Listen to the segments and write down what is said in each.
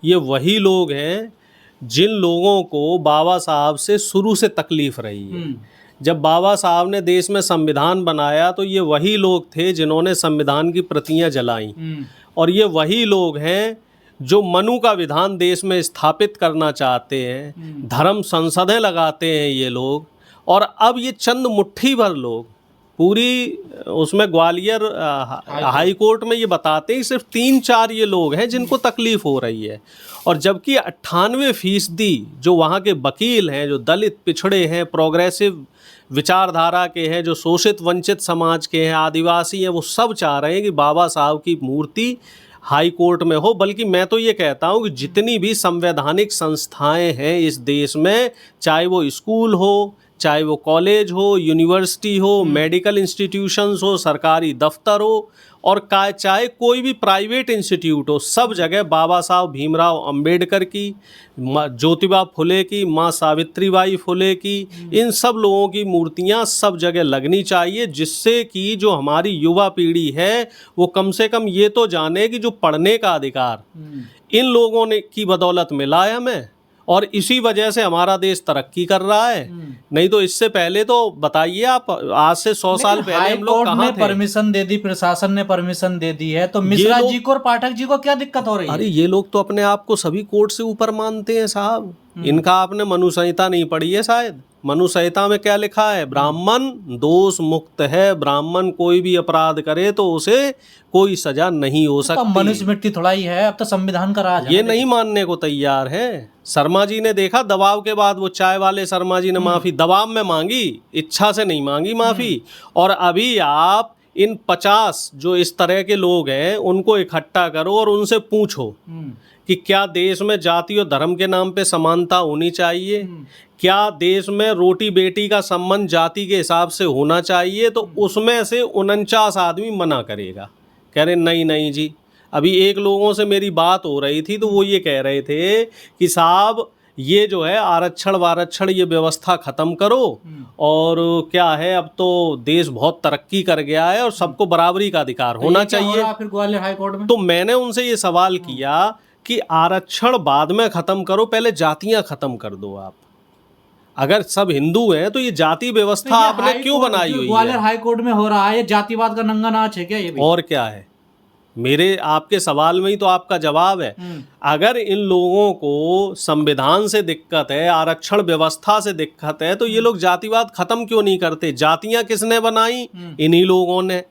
ये वही लोग हैं जिन लोगों को बाबा साहब से शुरू से तकलीफ रही है। जब बाबा साहब ने देश में संविधान बनाया तो ये वही लोग थे जिन्होंने संविधान की प्रतियां जलाई, और ये वही लोग हैं जो मनु का विधान देश में स्थापित करना चाहते हैं। धर्म संसदें लगाते हैं ये लोग, और अब ये चंद मुट्ठी भर लोग पूरी उसमें ग्वालियर हाई कोर्ट में ये बताते हैं सिर्फ 3-4 ये लोग हैं जिनको तकलीफ हो रही है। और जबकि 98% जो वहाँ के वकील हैं, जो दलित पिछड़े हैं, प्रोग्रेसिव विचारधारा के हैं, जो शोषित वंचित समाज के हैं, आदिवासी हैं, वो सब चाह रहे हैं कि बाबा साहब की मूर्ति हाई कोर्ट में हो। बल्कि मैं तो ये कहता हूँ कि जितनी भी संवैधानिक संस्थाएं हैं इस देश में, चाहे वो स्कूल हो, चाहे वो कॉलेज हो, यूनिवर्सिटी हो, मेडिकल इंस्टीट्यूशंस हो, सरकारी दफ्तर हो, और चाहे कोई भी प्राइवेट इंस्टीट्यूट हो, सब जगह बाबा साहब भीमराव अंबेडकर की, ज्योतिबा फुले की, माँ सावित्रीबाई फुले की, इन सब लोगों की मूर्तियाँ सब जगह लगनी चाहिए, जिससे कि जो हमारी युवा पीढ़ी है वो कम से कम ये तो जाने कि जो पढ़ने का अधिकार इन लोगों ने की बदौलत मिला है हमें, और इसी वजह से हमारा देश तरक्की कर रहा है। नहीं तो इससे पहले तो बताइए आप, आज से 100 साल पहले हम लोग कहाँ थे? परमिशन दे दी, प्रशासन ने परमिशन दे दी है, तो मिश्रा जी को और पाठक जी को क्या दिक्कत हो रही है? अरे ये लोग तो अपने आप को सभी कोर्ट से ऊपर मानते हैं साहब। इनका आपने मनु संहिता नहीं पढ़ी है शायद। मनु संहिता में क्या लिखा है? ब्राह्मण दोष मुक्त है, ब्राह्मण कोई भी अपराध करे तो उसे कोई सजा नहीं हो सकती। तो मनुस्मृति थोड़ा ही है, अब तो संविधान का राज है। ये नहीं मानने को तैयार है। शर्मा जी ने देखा दबाव के बाद, वो चाय वाले शर्मा जी ने माफी दबाव में मांगी, इच्छा से नहीं मांगी माफी। और अभी आप इन 50 जो इस तरह के लोग हैं उनको इकट्ठा करो और उनसे पूछो कि क्या देश में जाति और धर्म के नाम पे समानता होनी चाहिए? क्या देश में रोटी बेटी का संबंध जाति के हिसाब से होना चाहिए? तो उसमें से 49 आदमी मना करेगा, कह रहे नहीं नहीं जी। अभी एक लोगों से मेरी बात हो रही थी तो वो ये कह रहे थे कि साहब ये जो है आरक्षण वारक्षण ये व्यवस्था ख़त्म करो, और क्या है अब तो देश बहुत तरक्की कर गया है और सबको बराबरी का अधिकार होना चाहिए। फिर ग्वालियर हाई कोर्ट में तो मैंने उनसे ये सवाल किया कि आरक्षण बाद में ख़त्म करो, पहले जातियाँ ख़त्म कर दो आप। अगर सब हिंदू हैं तो ये जाति व्यवस्था आपने क्यों बनाई हुई है? ग्वालियर हाई कोर्ट में हो रहा है, जातिवाद का नंगा नाच है क्या ये भी? और क्या है? मेरे आपके सवाल में ही तो आपका जवाब है। अगर इन लोगों को संविधान से दिक्कत है, आरक्षण व्यवस्था से दिक्कत है, तो ये लोग जातिवाद खत्म क्यों नहीं करते? जातियां किसने बनाई? इन्हीं लोगों ने।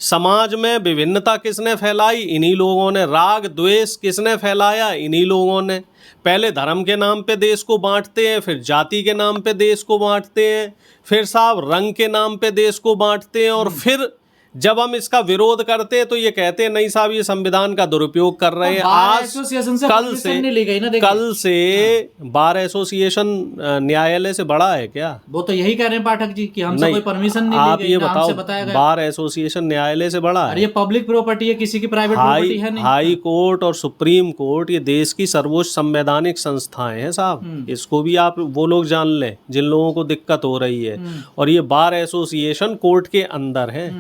समाज में विभिन्नता किसने फैलाई? इन्हीं लोगों ने। राग द्वेष किसने फैलाया? इन्हीं लोगों ने। पहले धर्म के नाम पे देश को बांटते हैं, फिर जाति के नाम पे देश को बांटते हैं, फिर साहब रंग के नाम पे देश को बांटते हैं, और फिर जब हम इसका विरोध करते हैं तो ये कहते हैं नहीं साहब ये संविधान का दुरुपयोग कर रहे हैं। आज कल से बार एसोसिएशन न्यायालय से बड़ा है क्या? वो तो यही कह रहे हैं पाठक जी कि हमसे कोई परमिशन नहीं आप ये बताओ, बार एसोसिएशन न्यायालय से बड़ा है? ये पब्लिक प्रॉपर्टी है, किसी की प्राइवेट प्रॉपर्टी है नहीं। हाई कोर्ट और सुप्रीम कोर्ट ये देश की सर्वोच्च संवैधानिक संस्थाएं हैं साहब। इसको भी आप वो लोग जान लें जिन लोगों को दिक्कत हो रही है। और ये बार एसोसिएशन कोर्ट के अंदर है,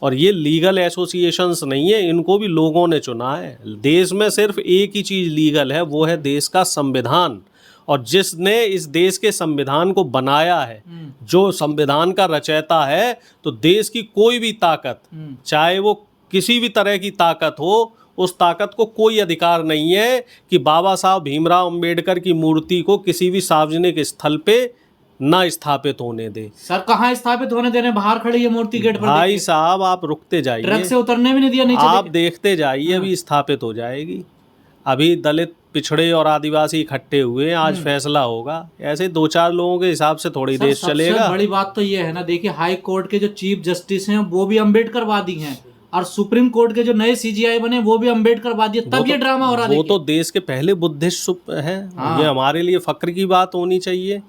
और ये लीगल एसोसिएशंस नहीं है, इनको भी लोगों ने चुना है। देश में सिर्फ एक ही चीज़ लीगल है, वो है देश का संविधान। और जिसने इस देश के संविधान को बनाया है, जो संविधान का रचयिता है, तो देश की कोई भी ताकत, चाहे वो किसी भी तरह की ताकत हो, उस ताकत को कोई अधिकार नहीं है कि बाबा साहब भीमराव अंबेडकर की मूर्ति को किसी भी सार्वजनिक स्थल पे ना स्थापित होने दे। सर कहाँ स्थापित होने देने? बाहर खड़ी है मूर्ति गेट पर। भाई साहब आप रुकते जाइए, ट्रक से उतरने भी नहीं दिया नीचे। आप देखते जाइए, अभी स्थापित हो जाएगी। अभी दलित पिछड़े और आदिवासी इकट्ठे हुए, आज फैसला होगा। ऐसे 2-4 लोगों के हिसाब से थोड़ी देश चलेगा। बड़ी बात तो ये है ना, देखिए हाई कोर्ट के जो चीफ जस्टिस हैं वो भी अम्बेडकरवादी हैं, और सुप्रीम कोर्ट के जो नए सीजीआई बने वो भी अम्बेडकरवादी है। तब ये ड्रामा हो रहा है। वो तो देश के पहले बुद्धिस्ट हैं। ये हमारे लिए फक्र की बात होनी चाहिए।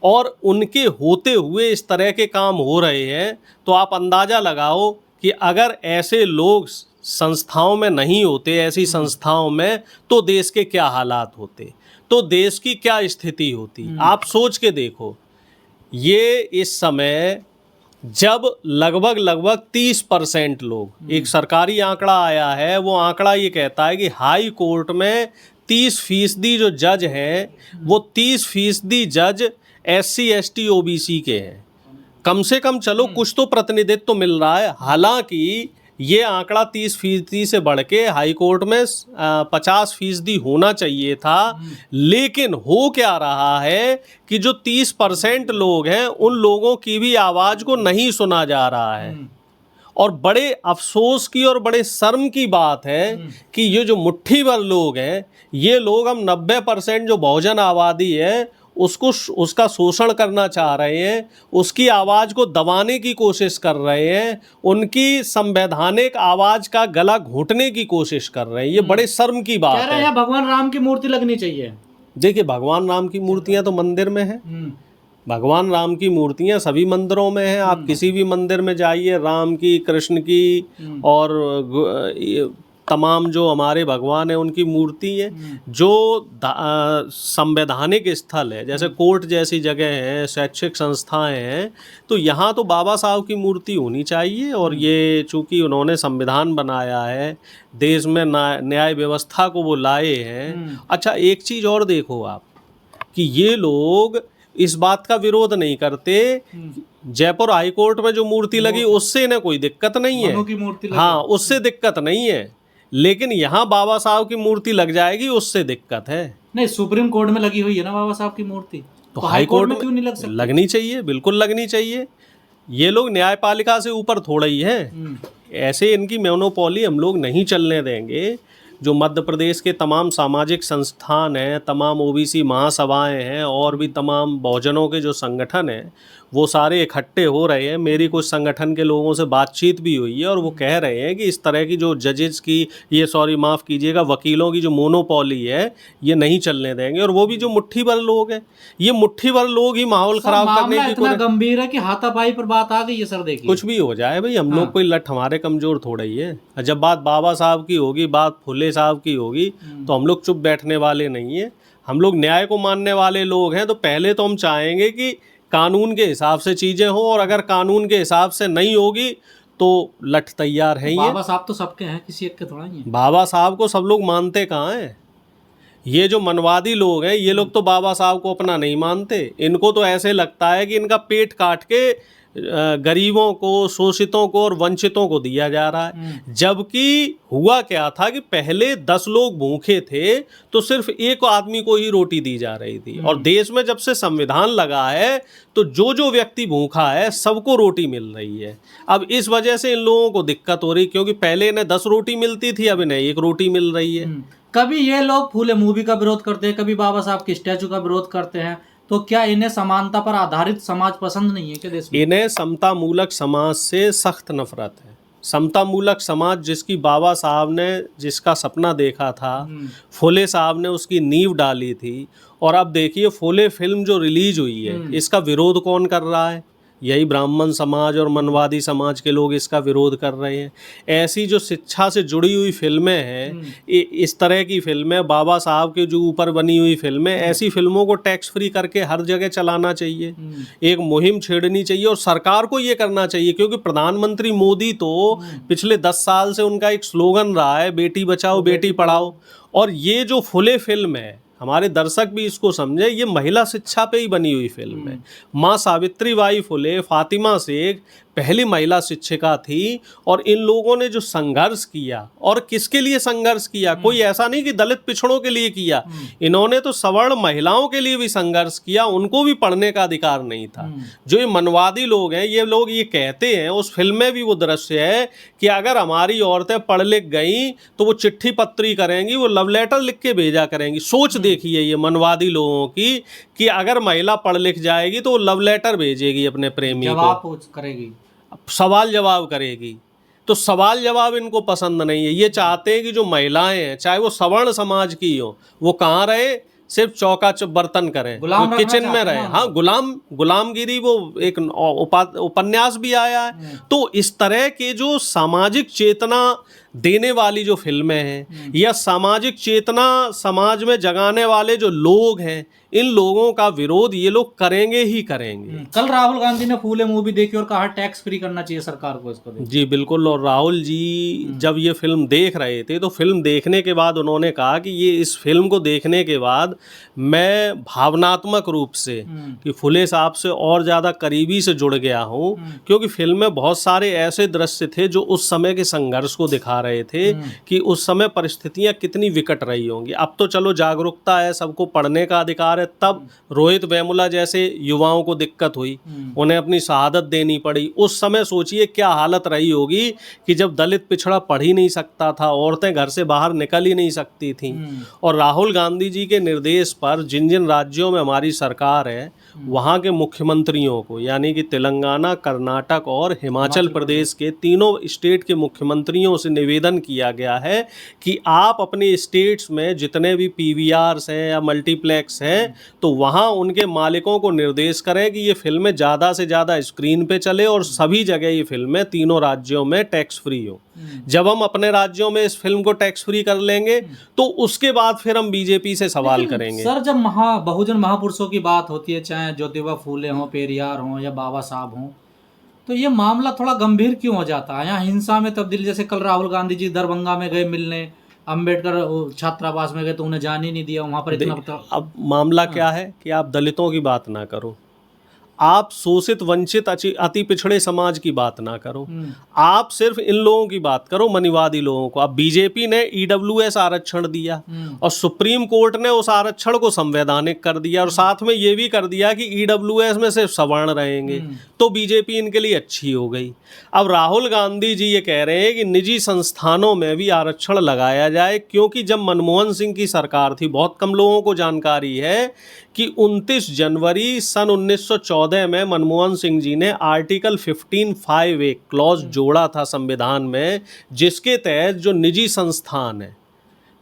और उनके होते हुए इस तरह के काम हो रहे हैं, तो आप अंदाज़ा लगाओ कि अगर ऐसे लोग संस्थाओं में नहीं होते, ऐसी संस्थाओं में, तो देश के क्या हालात होते, तो देश की क्या स्थिति होती। आप सोच के देखो, ये इस समय जब लगभग 30% लोग, एक सरकारी आंकड़ा आया है, वो आंकड़ा ये कहता है कि हाई कोर्ट में 30% जो जज हैं वो 30% जज SC ST OBC के हैं। कम से कम चलो कुछ तो प्रतिनिधित्व तो मिल रहा है। हालांकि ये आंकड़ा 30% से बढ़ के हाई कोर्ट में 50% होना चाहिए था, लेकिन हो क्या रहा है कि जो 30% लोग हैं उन लोगों की भी आवाज़ को नहीं सुना जा रहा है। और बड़े अफसोस की और बड़े शर्म की बात है कि ये जो मुट्ठी भर लोग हैं, ये लोग हम 90% जो बहुजन आबादी है उसका शोषण करना चाह रहे हैं, उसकी आवाज़ को दबाने की कोशिश कर रहे हैं, उनकी संवैधानिक आवाज़ का गला घोंटने की कोशिश कर रहे हैं। ये बड़े शर्म की बात कह रहे है। हैं भगवान राम की मूर्ति लगनी चाहिए। देखिए, भगवान राम की मूर्तियां तो मंदिर में हैं। भगवान राम की मूर्तियां सभी मंदिरों में हैं। आप किसी भी मंदिर में जाइए, राम की, कृष्ण की और तमाम जो हमारे भगवान हैं उनकी मूर्ति है। जो संवैधानिक स्थल है, जैसे कोर्ट जैसी जगह है, शैक्षिक संस्थाएं हैं, तो यहाँ तो बाबा साहब की मूर्ति होनी चाहिए। और ये चूंकि उन्होंने संविधान बनाया है, देश में न्याय व्यवस्था को वो लाए हैं। अच्छा, एक चीज़ और देखो आप कि ये लोग इस बात का विरोध नहीं करते। जयपुर हाई कोर्ट में जो मूर्ति लगी उससे इन्हें कोई दिक्कत नहीं है। की मूर्ति लगी। हाँ, उससे दिक्कत नहीं है, लेकिन यहाँ बाबा साहब की मूर्ति लग जाएगी, उससे दिक्कत है। नहीं, सुप्रीम कोर्ट में लगी हुई है ना बाबा साहब की मूर्ति, तो हाई कोर्ट में क्यों नहीं लग सकती? लगनी चाहिए, बिल्कुल लगनी चाहिए। ये लोग न्यायपालिका से ऊपर थोड़ा ही है। ऐसे इनकी मोनोपोली हम लोग नहीं चलने देंगे। जो मध्य प्रदेश के तमाम सामाजिक संस्थान हैं, तमाम OBC महासभाएं हैं और भी तमाम बहुजनों के जो संगठन हैं, वो सारे इकट्ठे हो रहे हैं। मेरी कुछ संगठन के लोगों से बातचीत भी हुई है और वो कह रहे हैं कि इस तरह की जो जजेस की, माफ़ कीजिएगा, वकीलों की जो मोनोपोली है, ये नहीं चलने देंगे। और वो भी जो मुट्ठी भर लोग हैं, ये मुट्ठी भर लोग ही माहौल खराब करने की इतना गंभीर है कि हाथापाई पर बात आ गई है सर। देखिए, कुछ भी हो जाए भाई, हम लोग कोई लठ हमारे कमजोर थोड़ा ही है। जब बात बाबा साहब की होगी, बात फुले साहब की होगी, तो हम लोग चुप बैठने वाले नहीं है। हम लोग न्याय को मानने वाले लोग हैं। तो पहले तो हम चाहेंगे कि कानून के हिसाब से चीज़ें हों, और अगर कानून के हिसाब से नहीं होगी तो लठ तैयार है ही है। बाबा साहब तो सबके हैं, किसी एक के थोड़ा ही है। बाबा साहब को सब लोग मानते कहाँ हैं? ये जो मनवादी लोग हैं, ये लोग तो बाबा साहब को अपना नहीं मानते। इनको तो ऐसे लगता है कि इनका पेट काट के गरीबों को, शोषितों को और वंचितों को दिया जा रहा है। जबकि हुआ क्या था कि पहले 10 लोग भूखे थे तो सिर्फ एक आदमी को ही रोटी दी जा रही थी। और देश में जब से संविधान लगा है तो जो व्यक्ति भूखा है सबको रोटी मिल रही है। अब इस वजह से इन लोगों को दिक्कत हो रही, क्योंकि पहले इन्हें 10 रोटी मिलती थी, अब इन्हें 1 रोटी मिल रही है। कभी ये लोग फूले मूवी का विरोध करते हैं, कभी बाबा साहब के स्टैचू का विरोध करते हैं, तो क्या इन्हें समानता पर आधारित समाज पसंद नहीं है क्या देश में? इन्हें समता मूलक समाज से सख्त नफरत है। समता मूलक समाज जिसकी बाबा साहब ने जिसका सपना देखा था, फुले साहब ने उसकी नींव डाली थी। और अब देखिए, फुले फिल्म जो रिलीज हुई है, इसका विरोध कौन कर रहा है? यही ब्राह्मण समाज और मनवादी समाज के लोग इसका विरोध कर रहे हैं। ऐसी जो शिक्षा से जुड़ी हुई फिल्में हैं, इस तरह की फिल्में, बाबा साहब के जो ऊपर बनी हुई फिल्में, ऐसी फिल्मों को टैक्स फ्री करके हर जगह चलाना चाहिए। एक मुहिम छेड़नी चाहिए और सरकार को ये करना चाहिए, क्योंकि प्रधानमंत्री मोदी तो पिछले 10 साल से उनका एक स्लोगन रहा है, बेटी बचाओ बेटी पढ़ाओ। और ये जो फुले फिल्म है, हमारे दर्शक भी इसको समझे, ये महिला शिक्षा पे ही बनी हुई फिल्म है। माँ सावित्रीबाई फुले, फातिमा शेख पहली महिला शिक्षिका थी। और इन लोगों ने जो संघर्ष किया, और किसके लिए संघर्ष किया, कोई ऐसा नहीं कि दलित पिछड़ों के लिए किया, इन्होंने तो सवर्ण महिलाओं के लिए भी संघर्ष किया। उनको भी पढ़ने का अधिकार नहीं था। जो ये मनवादी लोग हैं, ये लोग ये कहते हैं, उस फिल्म में भी वो दृश्य है कि अगर हमारी औरतें पढ़ लिख गई तो वो चिट्ठी पत्री करेंगी, वो लव लेटर लिख के भेजा करेंगी। सोच देखिए ये मनवादी लोगों की, कि अगर महिला पढ़ लिख जाएगी तो वो लव लेटर भेजेगी अपने प्रेमी को, जवाब करेगी, सवाल जवाब करेगी। तो सवाल जवाब इनको पसंद नहीं है। ये चाहते हैं कि जो महिलाएं हैं, चाहे वो सवर्ण समाज की हो, वो कहाँ रहे, सिर्फ चौका बर्तन करें, किचन में रहे। हाँ, गुलामगिरी, वो एक उपन्यास भी आया है। तो इस तरह के जो सामाजिक चेतना देने वाली जो फिल्में हैं या सामाजिक चेतना समाज में जगाने वाले जो लोग हैं, इन लोगों का विरोध ये लोग करेंगे ही करेंगे। कल राहुल गांधी ने फूले मूवी देखी और कहा टैक्स फ्री करना चाहिए सरकार को इसको। जी बिल्कुल। और राहुल जी जब ये फिल्म देख रहे थे तो फिल्म देखने के बाद उन्होंने कहा कि ये इस फिल्म को देखने के बाद मैं भावनात्मक रूप से कि फुले साहब से और ज़्यादा करीबी से जुड़ गया हूँ, क्योंकि फिल्म में बहुत सारे ऐसे दृश्य थे जो उस समय के संघर्ष को दिखा रहे थे कि उस समय परिस्थितियाँ कितनी विकट रही होंगी। अब तो चलो जागरूकता है, सबको पढ़ने का अधिकार है, तब रोहित वेमुला जैसे युवाओं को दिक्कत हुई, उन्हें अपनी शहादत देनी पड़ी। उस समय सोचिए क्या हालत रही होगी कि जब दलित पिछड़ा पढ़ ही नहीं सकता था, औरतें घर से बाहर निकल ही नहीं सकती थीं। और राहुल गांधी जी के निर्देश पर जिन जिन राज्यों में हमारी सरकार है वहाँ के मुख्यमंत्रियों को, यानी कि तेलंगाना, कर्नाटक और हिमाचल प्रदेश के तीनों स्टेट के मुख्यमंत्रियों से निवेदन किया गया है कि आप अपने स्टेट्स में जितने भी पीवीआर्स हैं या मल्टीप्लेक्स हैं तो वहाँ उनके मालिकों को निर्देश करें कि ये फिल्में ज़्यादा से ज़्यादा स्क्रीन पे चले और सभी जगह ये फिल्में तीनों राज्यों में टैक्स फ्री हो। जब हम अपने राज्यों में इस फिल्म को टैक्स फ्री कर लेंगे तो उसके बाद फिर हम बीजेपी से सवाल करेंगे। सर, जब बहुजन महापुरुषों की बात होती है, चाहे ज्योतिबा फूले हों, पेरियार हों या बाबा साहब हों, तो ये मामला थोड़ा गंभीर क्यों हो जाता है? यहाँ हिंसा में तब्दीली, जैसे कल राहुल गांधी जी दरभंगा में गए मिलने, अंबेडकर छात्रावास में गए तो उन्हें जाने नहीं दिया वहाँ पर इतना। अब मामला क्या है कि आप दलितों की बात ना करो, आप शोषित वंचित अति पिछड़े समाज की बात ना करो, आप सिर्फ इन लोगों की बात करो, मनीवादी लोगों को। अब बीजेपी ने ईडब्ल्यूएस आरक्षण दिया और सुप्रीम कोर्ट ने उस आरक्षण को संवैधानिक कर दिया और साथ में ये भी कर दिया कि ईडब्ल्यूएस में सिर्फ सवर्ण रहेंगे, तो बीजेपी इनके लिए अच्छी हो गई। अब राहुल गांधी जी ये कह रहे हैं कि निजी संस्थानों में भी आरक्षण लगाया जाए, क्योंकि जब मनमोहन सिंह की सरकार थी, बहुत कम लोगों को जानकारी है कि 29 जनवरी सन 1914 में मनमोहन सिंह जी ने आर्टिकल 15(5) एक क्लॉज जोड़ा था संविधान में, जिसके तहत जो निजी संस्थान हैं,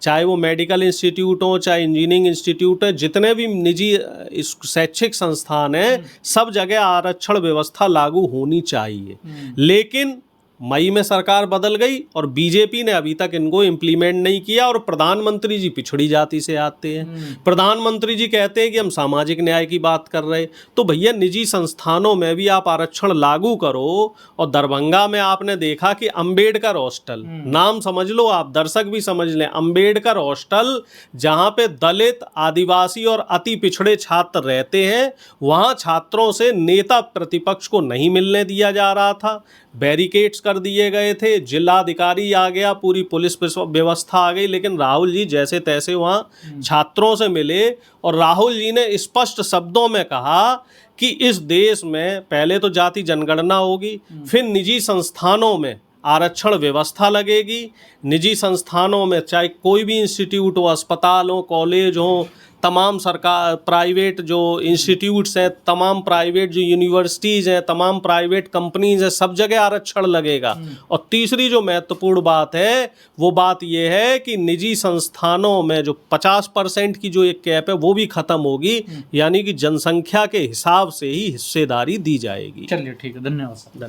चाहे वो मेडिकल इंस्टीट्यूट हो, चाहे इंजीनियरिंग इंस्टीट्यूट है, जितने भी निजी शैक्षिक संस्थान हैं, सब जगह आरक्षण व्यवस्था लागू होनी चाहिए। लेकिन मई में सरकार बदल गई और बीजेपी ने अभी तक इनको इम्प्लीमेंट नहीं किया। और प्रधानमंत्री जी पिछड़ी जाति से आते हैं, प्रधानमंत्री जी कहते हैं कि हम सामाजिक न्याय की बात कर रहे, तो भैया निजी संस्थानों में भी आप आरक्षण लागू करो। और दरभंगा में आपने देखा कि अंबेडकर हॉस्टल, नाम समझ लो आप, दर्शक भी समझ लें, अंबेडकर हॉस्टल, जहाँ पे दलित, आदिवासी और अति पिछड़े छात्र रहते हैं, वहाँ छात्रों से नेता प्रतिपक्ष को नहीं मिलने दिया जा रहा था, बैरिकेड्स कर दिए गए थे, जिलाधिकारी आ गया, पूरी पुलिस व्यवस्था आ गई, लेकिन राहुल जी जैसे तैसे वहाँ छात्रों से मिले। और राहुल जी ने स्पष्ट शब्दों में कहा कि इस देश में पहले तो जाति जनगणना होगी, फिर निजी संस्थानों में आरक्षण व्यवस्था लगेगी। निजी संस्थानों में चाहे कोई भी इंस्टीट्यूट हो, अस्पताल हो, कॉलेज हो, तमाम सरकार प्राइवेट जो इंस्टीट्यूट्स हैं, तमाम प्राइवेट जो यूनिवर्सिटीज़ हैं, तमाम प्राइवेट कंपनीज हैं, सब जगह आरक्षण लगेगा। और तीसरी जो महत्वपूर्ण बात है वो बात ये है कि निजी संस्थानों में जो 50% की जो एक कैप है वो भी ख़त्म होगी, यानी कि जनसंख्या के हिसाब से ही हिस्सेदारी दी जाएगी। चलिए ठीक है, धन्यवाद सर।